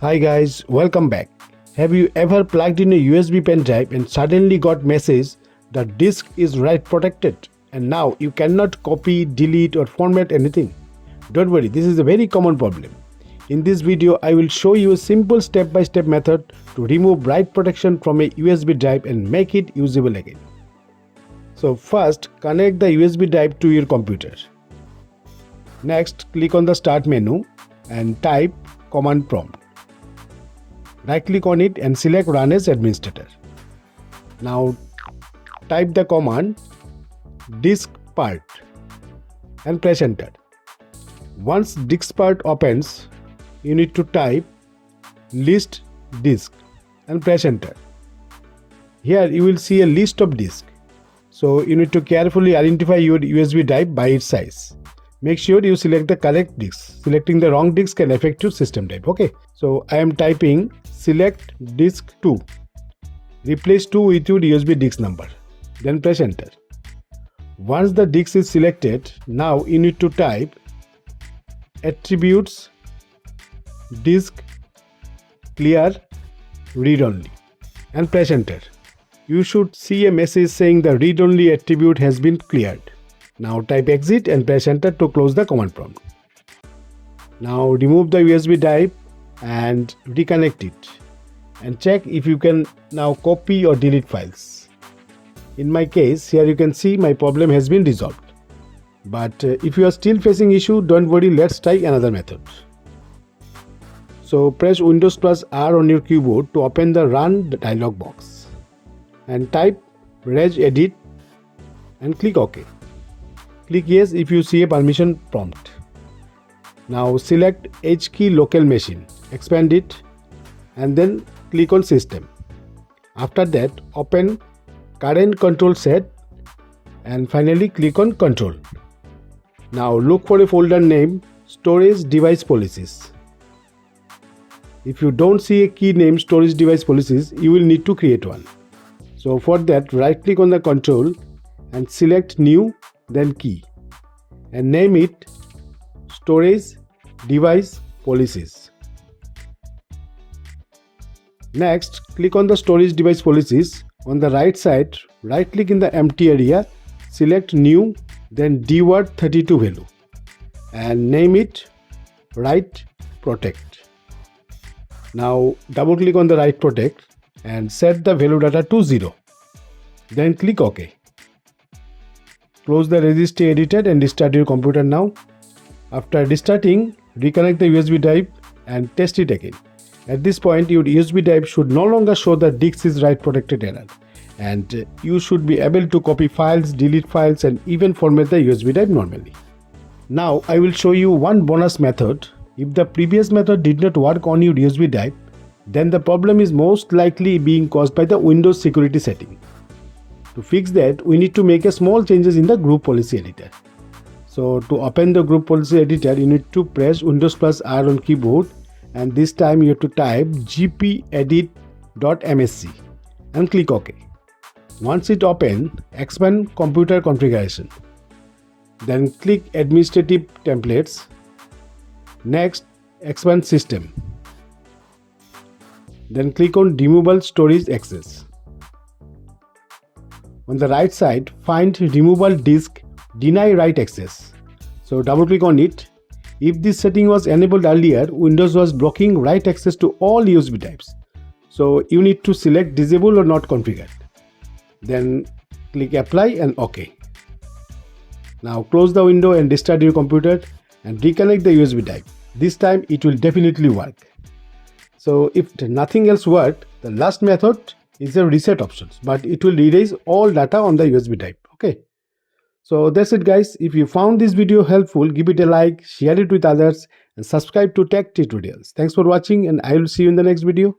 Hi guys, welcome back. Have you ever plugged in a USB pen drive and suddenly got message the disk is write protected and now you cannot copy, delete or format anything? Don't worry, this is a very common problem. In this video, I will show you a simple step-by-step method to remove write protection from a USB drive and make it usable again. So first, connect the USB drive to your computer. Next, click on the Start menu and type command prompt. Right-click on it and select Run as Administrator. Now type the command Diskpart and press Enter. Once Diskpart opens, you need to type list disk and press Enter. Here you will see a list of disks. So you need to carefully identify your USB drive by its size. Make sure you select the correct disk. Selecting the wrong disk can affect your system type. Okay. So I am typing select disk 2. Replace 2 with your USB disk number. Then press Enter. Once the disk is selected, now you need to type attributes disk clear read only and press Enter. You should see a message saying the read only attribute has been cleared. Now type exit and press Enter to close the command prompt. Now remove the USB drive and reconnect it and check if you can now copy or delete files. In my case, here you can see my problem has been resolved. But if you are still facing issue, don't worry, let's try another method. So press Windows plus R on your keyboard to open the Run dialog box and type Regedit and click OK. Click Yes if you see a permission prompt. Now select H key local machine, expand it and then click on System. After that, open CurrentControlSet and finally click on Control. Now look for a folder named StorageDevicePolicies. If you don't see a key named StorageDevicePolicies, you will need to create one. So for that, right click on the control and select New, then Key and name it StorageDevicePolicies. Next, click on the StorageDevicePolicies. On the right side, right click in the empty area, select New, then DWORD 32 value and name it WriteProtect. Now double click on the WriteProtect and set the value data to 0. Then click OK. Close the Registry editor and restart your computer now. After restarting, reconnect the USB drive and test it again. At this point, your USB drive should no longer show the disk is write protected error, and you should be able to copy files, delete files and even format the USB drive normally. Now I will show you one bonus method. If the previous method did not work on your USB drive, then the problem is most likely being caused by the Windows security setting. To fix that, we need to make a small changes in the group policy editor. So to open the group policy editor, you need to press Windows plus R on keyboard and this time you have to type gpedit.msc and click OK. Once it opens, expand computer configuration. Then click administrative templates. Next, expand system. Then click on removable storage access. On the right side, find removable disk deny write access. So double click on it. If this setting was enabled earlier, Windows was blocking write access to all USB drives. So you need to select disable or not configured. Then click apply and OK. Now close the window and restart your computer and reconnect the USB drive. This time it will definitely work. So if nothing else worked, the last method is a reset options, but it will erase all data on the USB drive. Okay. So that's it guys. If you found this video helpful, give it a like, share it with others and subscribe to tech tutorials. Thanks for watching and I will see you in the next video.